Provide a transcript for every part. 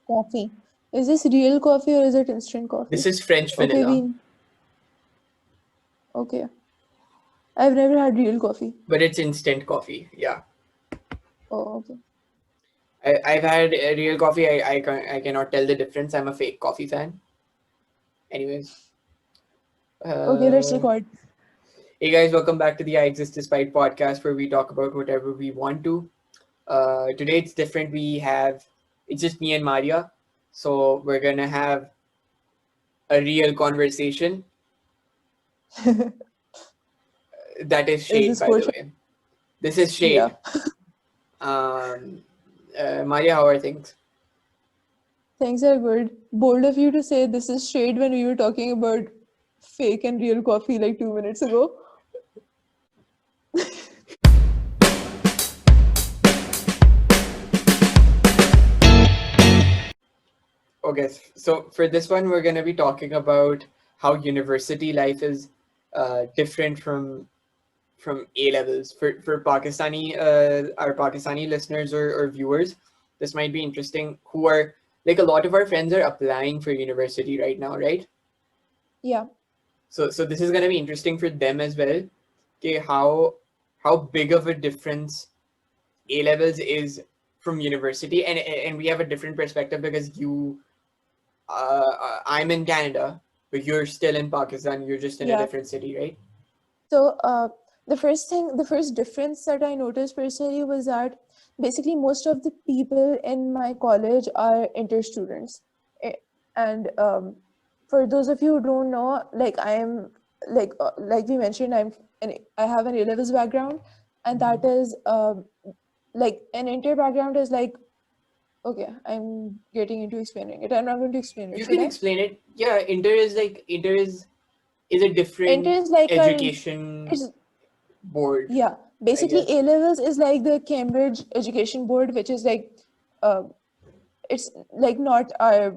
Coffee. Is this real coffee or is it instant coffee? This is French Okay, vanilla, okay. I've never had real coffee. but it's instant coffee. Yeah. Oh, okay. I've had real coffee. I cannot tell the difference. I'm a fake coffee fan. Anyways. Okay, let's Uh, record. hey guys, welcome back to the I Exist Despite podcast where we talk about whatever we want to. Today it's different. It's just me and Maria. So we're gonna have a real conversation. That is Is shade, this by the portion? way. This is Yeah. shade. Um, Maria, how are things? Things are good. Bold of you to say this is shade when we were talking about fake and real coffee like 2 minutes ago. Okay, so for this one, we're gonna be talking about how university life is different from A levels. For Pakistani our Pakistani listeners or viewers, this might be interesting. Who are like a lot of our friends are applying for university right now, right? Yeah. So this is gonna be interesting for them as well. Okay, how big of a difference A levels is from university, and we have a different perspective because I'm in Canada, but you're still in Pakistan. You're just in a Yeah. different city, right? So the first difference that I noticed personally was that basically most of the people in my college are inter students. And for those of you who don't know, like I am like we mentioned, I have an A levels background, and that is like an inter background is like okay. I'm getting into explaining it. I'm not going to explain it. You Should can I? explain it. Yeah, Inter is a Inter different is like a education it's board, Yeah, I basically guess. A levels is like the Cambridge Education Board, which is like, uh, it's like not our,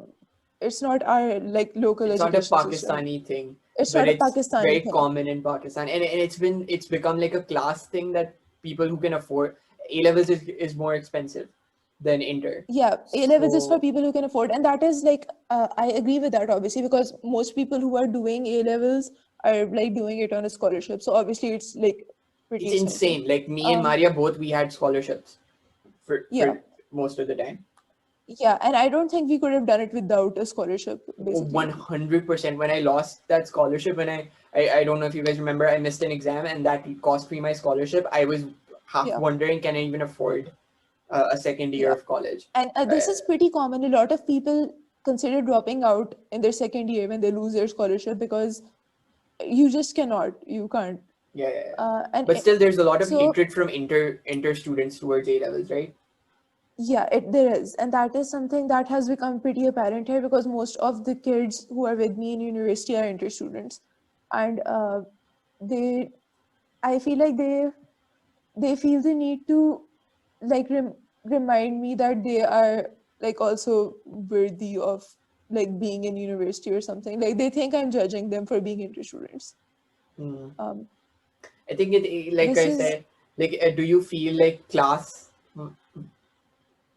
it's not our like local It's not a education system. Pakistani thing, It's but not a it's Pakistani very thing. common in Pakistan, and it's become like a class thing that people who can afford A levels is more expensive than Inter. Yeah, A levels is for So people who can afford, and that is like, I agree with that obviously because most people who are doing A levels are like doing it on a scholarship. So obviously it's like pretty it's expensive. insane. Like me and Um, Maria both we had scholarships for yeah, most of the time. yeah, and I don't think we could have done it without a scholarship, basically. 100%. When I lost that scholarship, I don't know if you guys remember, I missed an exam and that cost me my scholarship. I was half Yeah. wondering, can I even afford a second year Yeah. of college? And this is pretty common. A lot of people consider dropping out in their second year when they lose their scholarship because you just cannot, you can't. Yeah, yeah, yeah. And But still, there's a lot of so, hatred from inter students towards A levels, right? yeah, there is. And that is something that has become pretty apparent here because most of the kids who are with me in university are inter students. And they, I feel like they feel the need to like remind me that they are like also worthy of like being in university or something. Like they think I'm judging them for being into students. Hmm. um I think like this I is said, like, do you feel like class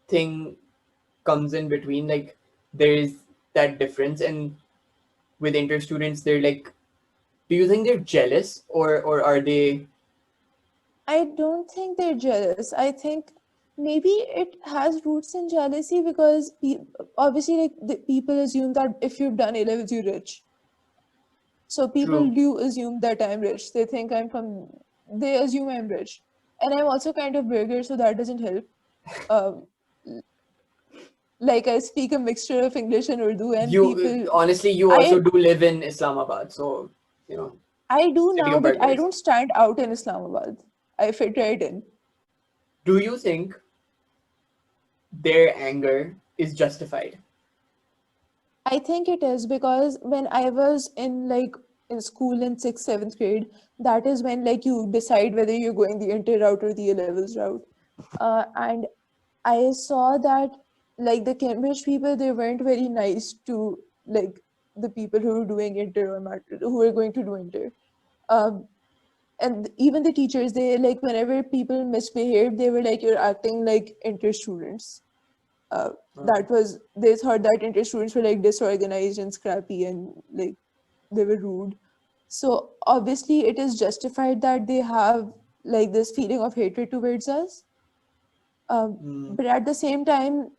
thing comes in between? Like, there is that difference, and with inter students, they're like, do you think they're jealous or are they I don't think they're jealous. I think maybe it has roots in jealousy because obviously like the people assume that if you've done A levels you're rich, so people true? do assume that I'm rich. They think they assume I'm rich, and I'm also kind of burger, so that doesn't help. um like I speak a mixture of English and Urdu, and You people, honestly, you also I do live in Islamabad, so you know, I do city now, of but I burgers. don't stand out in Islamabad. I fit right in. Do you think their anger is justified? I think it is because when I was in like in school in sixth, seventh grade, that is when like you decide whether you're going the inter route or the A levels route. And I saw that like the Cambridge people, they weren't very nice to like the people who were doing inter or not, who were going to do inter. Um, and even the teachers, they like whenever people misbehaved, they were like, you're acting like inter students. That was, they thought that inter students were like disorganized and scrappy and like they were rude. So obviously it is justified that they have like this feeling of hatred towards us. Mm, But at the same time,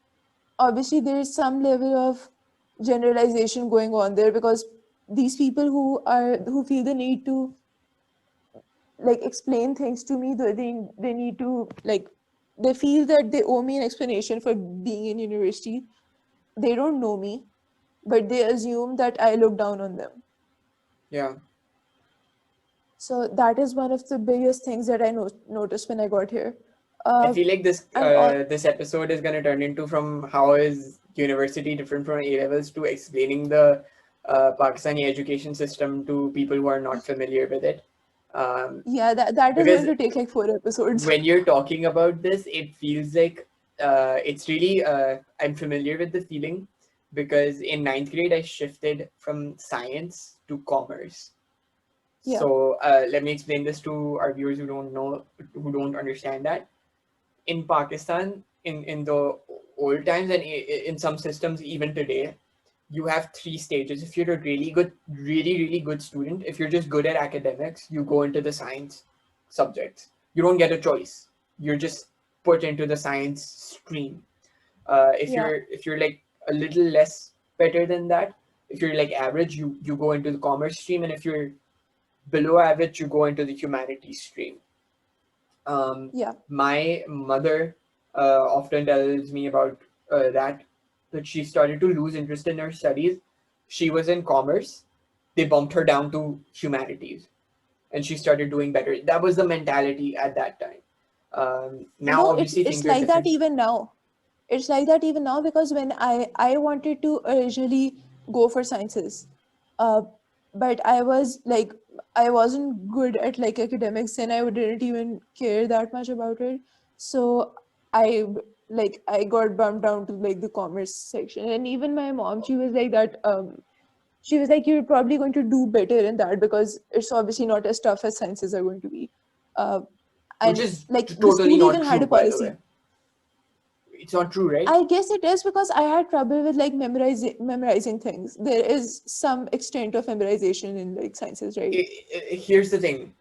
obviously there is some level of generalization going on there, because these people who feel the need to like explain things to me, they need to like, they feel that they owe me an explanation for being in university. They don't know me, but they assume that I look down on them. yeah. So that is one of the biggest things that I noticed when I got here. I uh, feel like and all, this episode is going to turn into from how is university different from A levels to explaining the Pakistani education system to people who are not familiar with it. Um, yeah, that is going because to take like 4 episodes. when you're talking about this, it feels like it's really I'm familiar with the feeling because in ninth grade I shifted from science to commerce. Yeah, So let me explain this to our viewers who don't know, who don't understand that in Pakistan, in the old times and in some systems even today, you have three stages. If you're a really good student, if you're just good at academics, you go into the science subjects. You don't get a choice. You're just put into the science stream. yeah, If you're like a little less better than that, if you're like average, you go into the commerce stream, and if you're below average, you go into the humanities stream. yeah, My mother often tells me about that she started to lose interest in her studies. She was in commerce. They bumped her down to humanities, and she started doing better. That was the mentality at that time. Now, it's obviously, it's things are like that different. even now. It's like that even now, because when I wanted to originally go for sciences, uh, but I was like, I wasn't good at like academics, and I didn't even care that much about it. So I I got bumped down to like the commerce section, and even my mom, she was like that. She was like, "You're probably going to do better in that because it's obviously not as tough as sciences are going to be." Uh, Which and is like the totally school not even had true, a by the way. policy. It's not true, right? I guess it is because I had trouble with like memorizing things. There is some extent of memorization in like sciences, right? Here's the thing.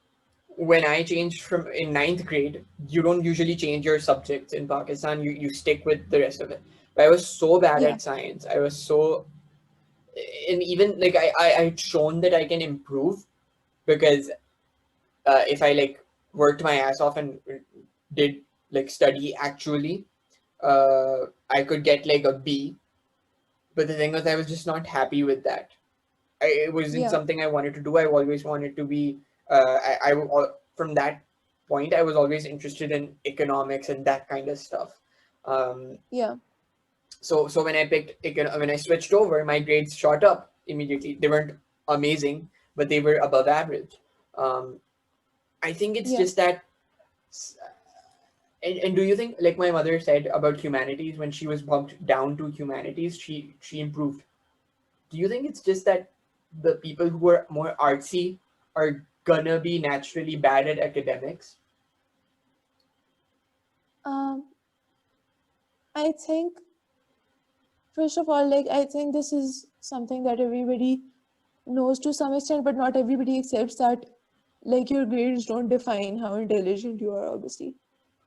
When I changed from in ninth grade, you don't usually change your subjects in Pakistan. You stick with the rest of it. But I was so bad Yeah, at science. I was so, and even like I had shown that I can improve because if I like worked my ass off and did like study actually, I could get like a B. But the thing was, I was just not happy with that. It wasn't yeah, something I wanted to do. I always wanted to be. From that point, I was always interested in economics and that kind of stuff. Um, yeah, so when when I switched over, my grades shot up immediately. They weren't amazing, but they were above average. Um, I think it's yeah. just that. And do you think, like my mother said about humanities, when she was bumped down to humanities, she improved? Do you think it's just that the people who are more artsy are gonna be naturally bad at academics? Um, I think first of all, like I think this is something that everybody knows to some extent, but not everybody accepts that like your grades don't define how intelligent you are, obviously.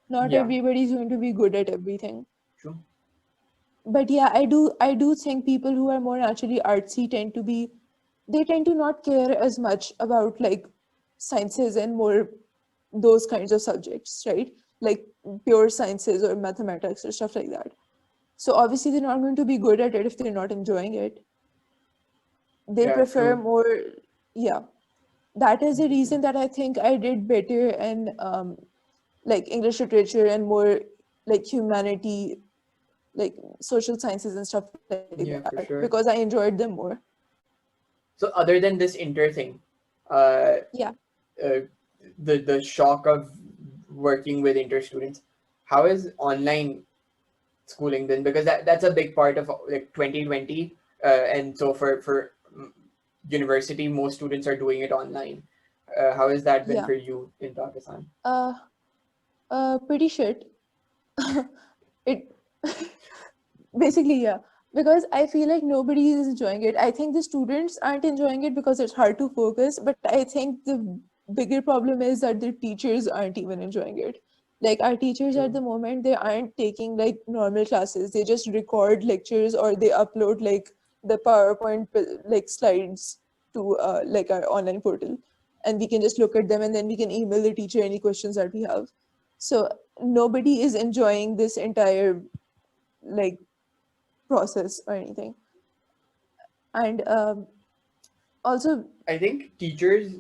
Not Yeah, everybody is going to be good at everything. true. But yeah, I do think people who are more naturally artsy tend to be, they tend to not care as much about like sciences and more those kinds of subjects, right? Like pure sciences or mathematics or stuff like that. So obviously they're not going to be good at it if they're not enjoying it. They Yeah, prefer true. more, yeah. That is the reason 100%. that I think I did better in like English literature and more like humanity, like social sciences and stuff like that, Yeah, for because I sure. enjoyed them more. So other than this inter thing, uh, Yeah. uh, the shock of working with inter students, how is online schooling then? Because that's a big part of like 2020, and so for university, most students are doing it online. How has that been Yeah. for you in Pakistan? uh Pretty shit. It Basically, yeah. Because I feel like nobody is enjoying it. I think the students aren't enjoying it because it's hard to focus, but I think the bigger problem is that the teachers aren't even enjoying it. Like our teachers at True. the moment, they aren't taking like normal classes. They just record lectures or they upload like the PowerPoint like slides to like our online portal, and we can just look at them and then we can email the teacher any questions that we have. So nobody is enjoying this entire like process or anything. And also, I think teachers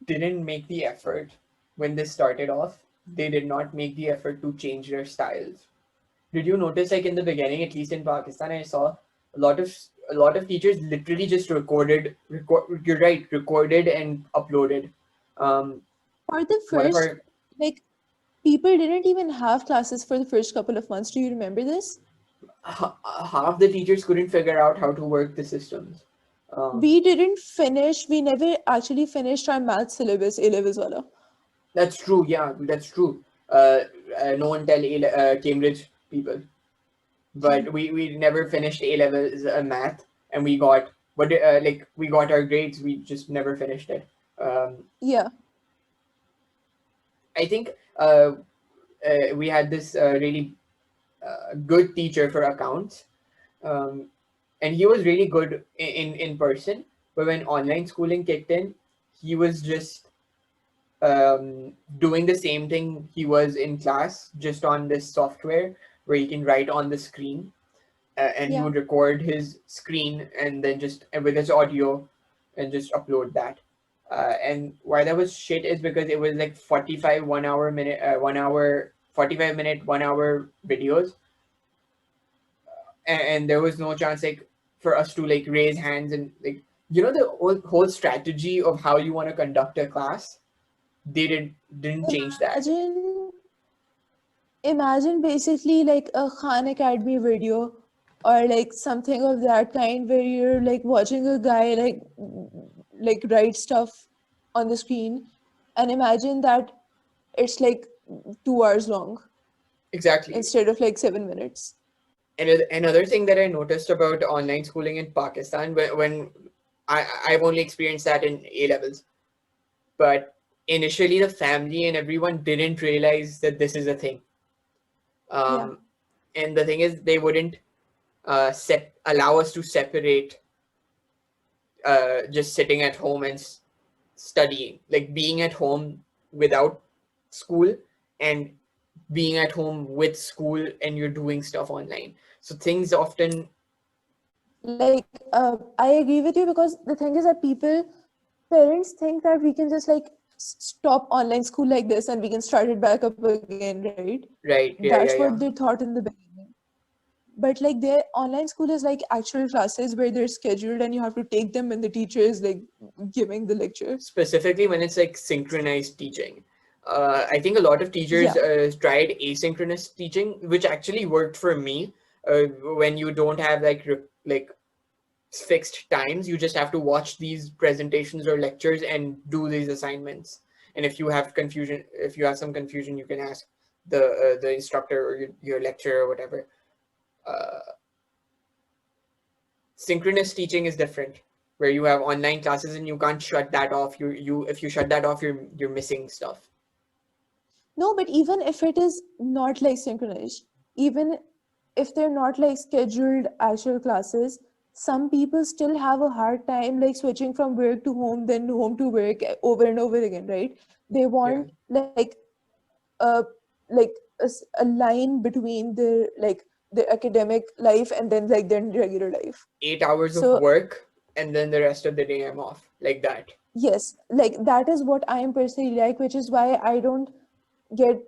didn't make the effort when they started off. They did not make the effort to change their styles. Did you notice, like in the beginning, at least in Pakistan, I saw a lot of teachers literally just you're right, recorded and uploaded. Um, for the one of first, our like, people didn't even have classes for the first couple of months. Do you remember this? half the teachers couldn't figure out how to work the systems. Um, We didn't finish, we never actually finished our math syllabus, A levels wala. that's true. Yeah, that's true. No one tell Cambridge people, but we never finished A levels math, and we got like we got our grades. We just never finished it. Um, Yeah, I think we had this really good teacher for accounts, um, and he was really good in person. But when online schooling kicked in, he was just doing the same thing he was in class, just on this software where he can write on the screen, and he yeah. would record his screen and then just with his audio and just upload that. And why that was shit is because it was like 45 1 hour minute 1 hour 45 minute 1 hour videos, and there was no chance like for us to like raise hands and like the whole strategy of how you want to conduct a class. They didn't change that. Imagine, imagine basically like a Khan Academy video or like something of that kind where you're like watching a guy like write stuff on the screen, and imagine that it's like 2 hours long Exactly. instead of like 7 minutes. And another thing that I noticed about online schooling in Pakistan, when I've only experienced that in A levels, but initially the family and everyone didn't realize that this is a thing. Yeah. Um, and the thing is, they wouldn't allow us to separate just sitting at home and studying, like being at home without school and being at home with school, and you're doing stuff online. So things often Like, I agree with you because the thing is that parents think that we can just like stop online school like this and we can start it back up again, right? right, That's yeah, what yeah, they yeah. thought in the beginning. But like their online school is like actual classes where they're scheduled and you have to take them when the teacher is like giving the lecture. Specifically when it's like synchronized teaching. I think a lot of teachers Yeah. tried asynchronous teaching, which actually worked for me. When you don't have like fixed times, you just have to watch these presentations or lectures and do these assignments. And if you have some confusion, you can ask the instructor or your lecturer or whatever. Uh, Synchronous teaching is different, where you have online classes and you can't shut that off. You if you shut that off, you're missing stuff. No, but even if it is not like synchronized, even if they're not like scheduled actual classes, some people still have a hard time like switching from work to home, then home to work over and over again, right? They Yeah, want a like a line between their academic life and then like their regular life. 8 hours of So work and then the rest of the day I'm off like that. yes, like that is what I am personally like, which is why get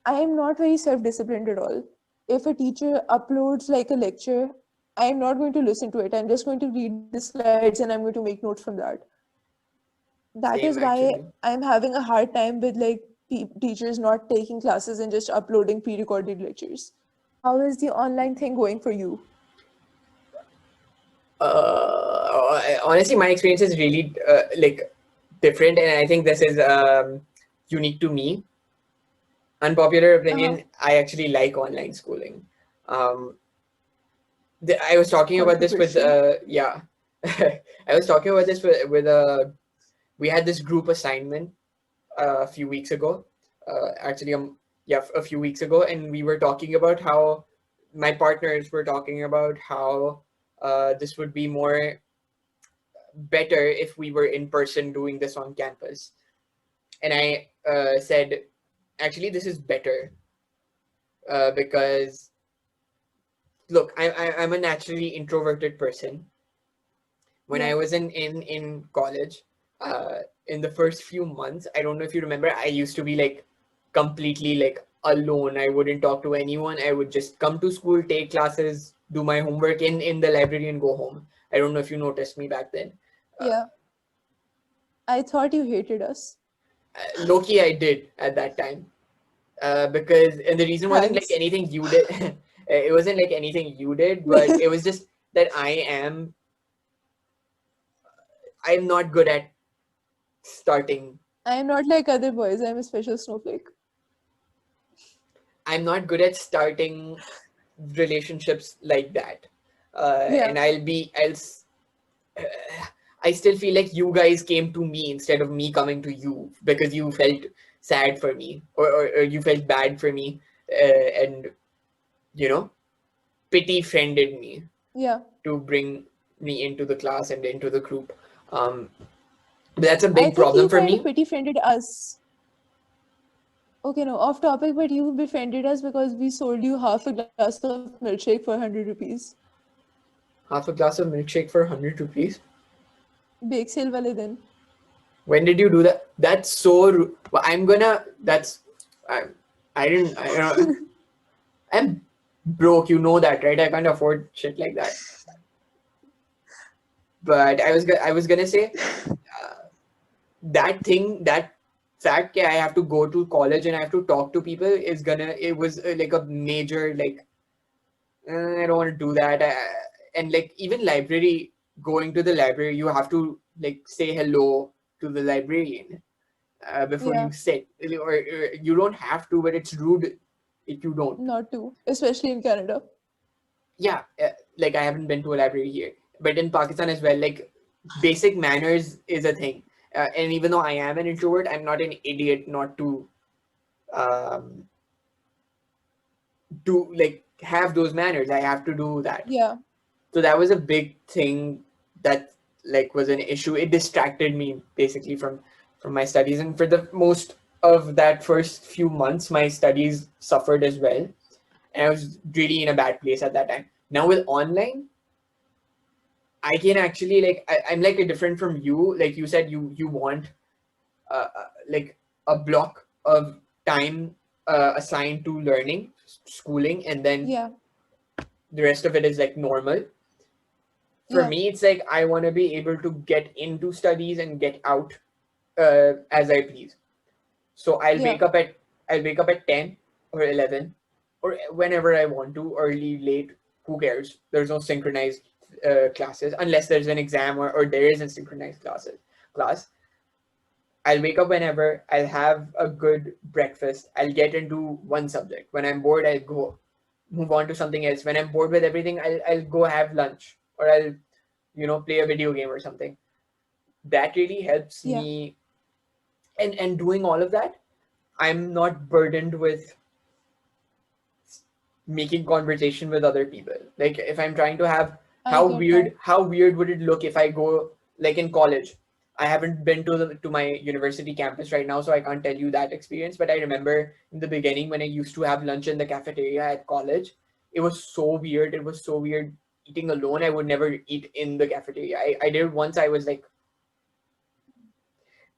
I am not very self-disciplined at all. If a teacher uploads like a lecture, I am not going to listen to it. I'm just going to read the slides and I'm going to make notes from that. That is Same why actually. I'm having a hard time with like teachers not taking classes and just uploading pre-recorded lectures. How is the online thing going for you? Honestly, my experience is really like different, and I think this is unique to me. Unpopular Uh-huh. opinion: I actually like online schooling. Um, I was talking about this with Controversial. yeah, I was talking about this with we had this group assignment a few weeks ago, actually yeah, a few weeks ago, and we were talking about how my partners were talking about how this would be more better if we were in person doing this on campus, and I said actually this is better because look, I'm a naturally introverted person. When I Yeah. was in college, in the first few months, I don't know if you remember, I used to be like completely like alone. I wouldn't talk to anyone. I would just come to school, take classes, do my homework in the library, and go home. I don't know if you noticed me back then. Uh, Yeah. I thought you hated us. Loki, I did at that time. Because and the reason wasn't like Thanks. anything you did. It wasn't like anything you did, but it was just that I'm not good at starting. I am not like other boys. I'm a special snowflake. I'm not good at starting relationships like that. Yeah. And I still feel like you guys came to me instead of me coming to you because you felt sad for me or you felt bad for me, and you know pity friended me Yeah. to bring me into the class and into the group. Um, but that's a I big think problem you for kind of me. pity friended us. Okay, no, off topic, but you befriended us because we sold you half a glass of milkshake for 100 rupees. Half a glass of milkshake for 100 rupees. Bake sale wale din. When did you do that? That's so. Well, I'm gonna. That's. I. I didn't. I don't. I'm broke. You know that, right? I can't afford shit like that. But I was gonna say that thing that fact I have to go to college and I have to talk to people is gonna. It was like a major like. I don't want to do that. And like even library, going to the library, you have to like say hello to the librarian before Yeah, you sit, or you don't have to, but it's rude if you don't. not to, especially in Canada. Yeah, like I haven't been to a library here, but in Pakistan as well, like basic manners is a thing. And even though I am an introvert, I'm not an idiot not um, to like have those manners. I have to do that. Yeah, So that was a big thing that like was an issue. It distracted me basically from my studies, and for the most of that first few months, my studies suffered as well, and I was really in a bad place at that time. Now with online, I can actually like I'm like a different from you. Like you said, you want like a block of time assigned to learning, schooling, and then yeah, the rest of it is like normal. For yeah, me, it's like I want to be able to get into studies and get out as I please. So yeah, I'll wake up at 10 or 11 or whenever I want to, early, late, who cares? There's no synchronized classes unless there's an exam or there isn't synchronized class. I'll wake up whenever, I'll have a good breakfast, I'll get into one subject. When I'm bored, I'll go move on to something else. When I'm bored with everything, I'll go have lunch or I'll play a video game or something. That really helps yeah, me. And doing all of that, I'm not burdened with making conversation with other people. Like if I'm trying to have, I get that. how weird would it look if I go like in college. I haven't been to my university campus right now, so I can't tell you that experience, but I remember in the beginning when I used to have lunch in the cafeteria at college. It was so weird. It was so weird eating alone. I would never eat in the cafeteria. I did once. I was like,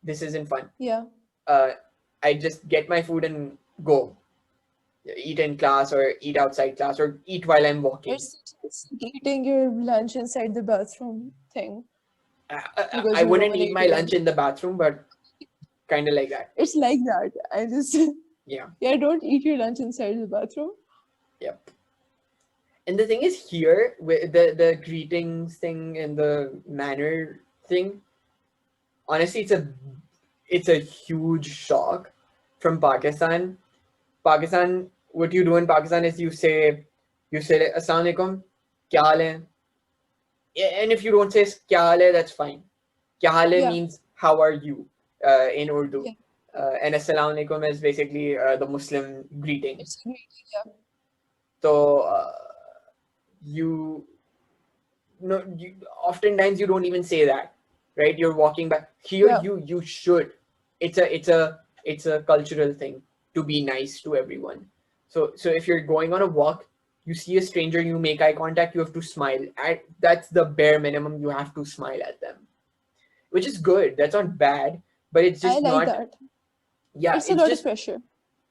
this isn't fun. Yeah. uh, I just get my food and go eat in class or eat outside class or eat while I'm walking. It's like eating your lunch inside the bathroom thing because I you don't wouldn't want to eat eat my it in. lunch in the bathroom, but kind of like that. It's like that. I just, Yeah, yeah, don't eat your lunch inside the bathroom. yep. And the thing is here with the greetings thing and the manner thing. Honestly, it's a huge shock from Pakistan. Pakistan, what you do in Pakistan is you say Assalamu alaikum, kya haal hai? And if you don't say kya haal hai, that's fine. Kya haal hai Yeah. means how are you in Urdu. Yeah. And assalamu alaikum is basically the Muslim greeting. It's great. Yeah. So you no, oftentimes you don't even say that, right? You're walking back here. Yeah. You should. It's a cultural thing to be nice to everyone. So if you're going on a walk, you see a stranger, you make eye contact, you have to smile. That's the bare minimum. You have to smile at them, which is good. That's not bad, but it's I just like not. that. Yeah, It's a it's lot of just pressure.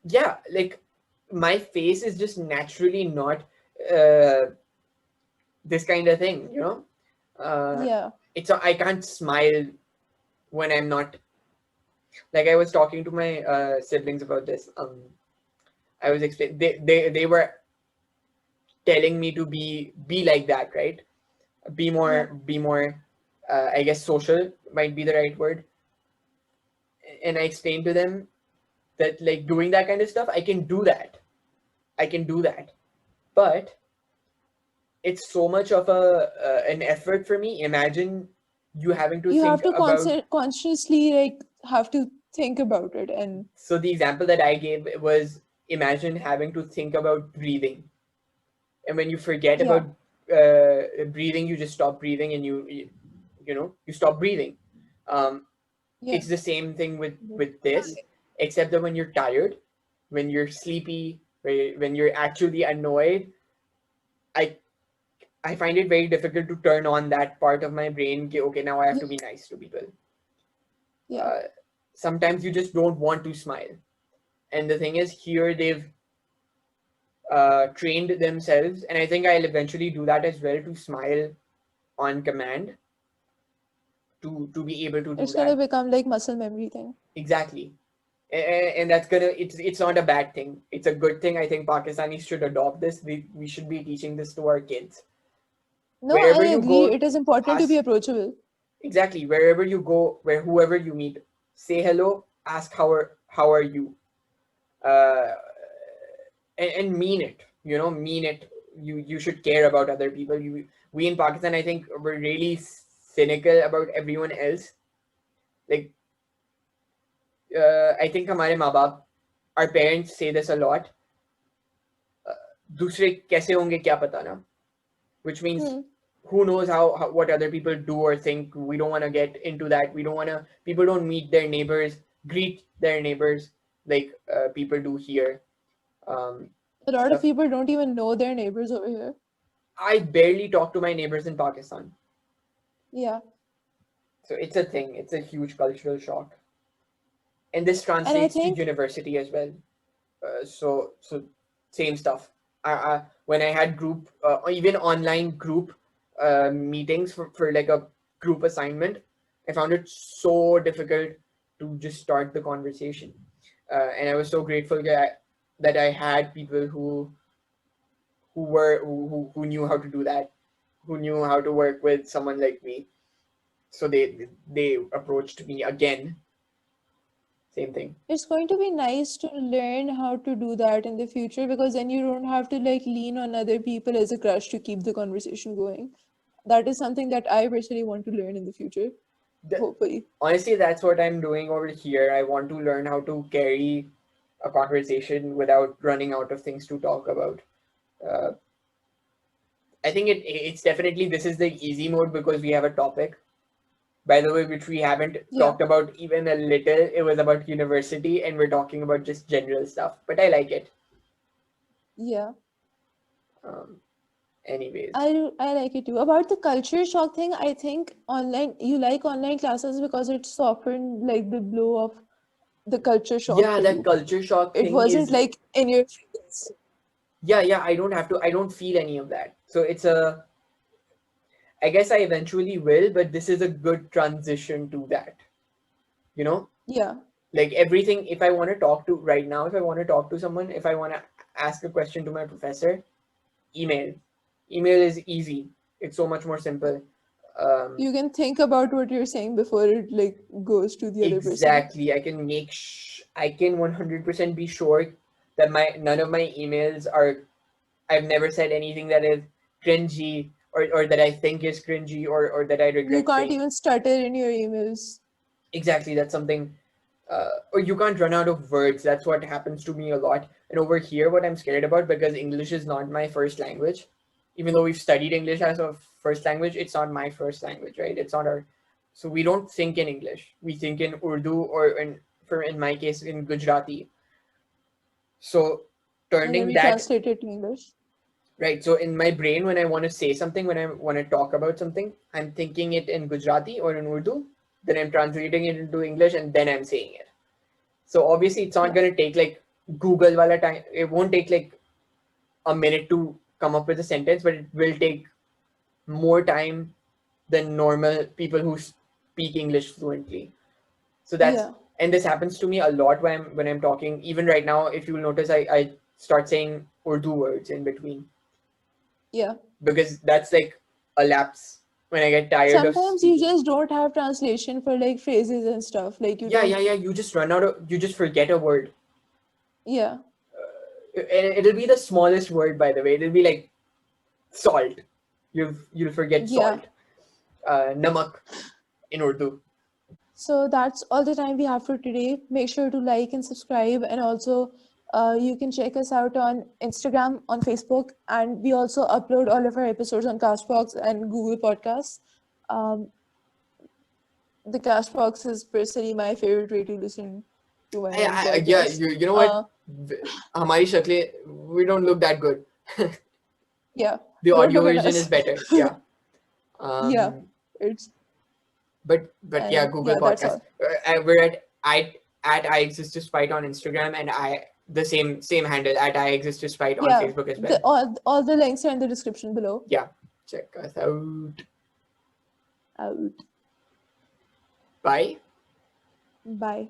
yeah. Like my face is just naturally not uh, this kind of thing, uh, Yeah. I can't smile when I'm not, like, I was talking to my siblings about this. I was explaining, they were telling me to be like that, right? Be Yeah. more be more I guess social might be the right word. And I explained to them that, like, doing that kind of stuff, I can do that, but it's so much of an effort for me. Imagine you having to You have think to about. consciously like have to think about it, and So the example that I gave was, imagine having to think about breathing, and when you forget yeah. about breathing, you just stop breathing, and you stop breathing. Um, Yeah. it's the same thing with this, except that when you're tired, when you're sleepy, when you're actually annoyed, I I find it very difficult to turn on that part of my brain. Okay, now I have Yeah. to be nice to people. Yeah. Uh, Sometimes you just don't want to smile, and the thing is, here they've trained themselves, and I think I'll eventually do that as well, to smile on command, to be able to do It's gonna that. become like muscle memory thing. Exactly. And that's gonna it's not a bad thing. It's a good thing. I think Pakistanis should adopt this. We should be teaching this to our kids. No, I Wherever you agree. go, It is important to be ask. approachable. Exactly. Wherever you go, whoever you meet, say hello, ask how are you, uh, and mean it. Mean it. You should care about other people. We in Pakistan, I think, we're really cynical about everyone else. Like, I think हमारे माँ बाप, our parents say this a lot. दूसरे कैसे होंगे क्या पता ना, which means Hmm. who knows how what other people do or think. We don't want to get into that. We don't want to. People don't meet their neighbors, greet their neighbors like people do here. Um, A lot of Stuff. people don't even know their neighbors over here. I barely talk to my neighbors in Pakistan, Yeah. so it's a thing. It's a huge cultural shock, and this And I translates to think, university as well. So same stuff. When I had group, or even online group meetings for like a group assignment, I found it so difficult to just start the conversation. And I was so grateful that I had people who knew how to do that, who knew how to work with someone like me. So they approached me again. Same thing. it's going to be nice to learn how to do that in the future, because then you don't have to like lean on other people as a crush to keep the conversation going. That is something that I personally want to learn in the future, The, hopefully. Honestly, that's what I'm doing over here. I want to learn how to carry a conversation without running out of things to talk about. Uh, I think it's definitely, this is the easy mode because we have a topic, by the way, which we haven't Yeah. talked about even a little. It was about university, and we're talking about just general stuff. But I like it. Yeah. Um, Anyways, I like it too. About the culture shock thing, I think online you like online classes because it softened like the blow of the culture shock yeah, for that you. culture shock It thing wasn't is, like in your face. yeah. I don't feel any of that. So I guess I eventually will, but this is a good transition to that. You know, Yeah. like everything, if I want to talk to right now, if I want to talk to someone, if I want to ask a question to my professor, email. Email is easy. It's so much more simple. Um, You can think about what you're saying before it like goes to the other person. exactly. I can 100% be sure that my none of my emails are, I've never said anything that is cringy, or that I think is cringy, or that I You regret can't saying. even stutter in your emails. Exactly, that's something. Or you can't run out of words. That's what happens to me a lot. And over here, what I'm scared about, because English is not my first language, even though we've studied English as a first language, it's not my first language, right? It's not our. So we don't think in English. We think in Urdu, or in my case, in Gujarati. So And then turning we that translate it to English. right. So in my brain, when I want to say something, when I want to talk about something, I'm thinking it in Gujarati or in Urdu. Then I'm translating it into English, and then I'm saying it. So obviously, it's not Yeah. gonna take like Google wala time. It won't take like a minute to come up with a sentence, but it will take more time than normal people who speak English fluently. So that's, Yeah. and this happens to me a lot when I'm talking. Even right now, if you'll notice, I start saying Urdu words in between, Yeah. because that's like a lapse when I get tired of Sometimes you speaking. just don't have translation for like phrases and stuff. Like you Yeah, don't. yeah, yeah. You just run out of, you just forget a word. Yeah. And it'll be the smallest word, by the way. It'll be like salt. You'll forget Yeah. salt. Namak in Urdu. So that's all the time we have for today. Make sure to like and subscribe, and also you can check us out on Instagram, on Facebook, and we also upload all of our episodes on Castbox and Google Podcasts. Um, the Castbox is personally my favorite way to listen to my own Yeah, podcast. you know what? Uh, हमारी शक्लें, we don't look that good. yeah, The don't audio look at version is us. better. Yeah. Yeah, Um, it's but yeah, and Google yeah, that's Podcast. all. We're at I exist to spite on Instagram, and I the same handle at I exist to spite on Yeah, Facebook as well. the all the links are in the description below. Yeah, check us out. Out. Bye. Bye.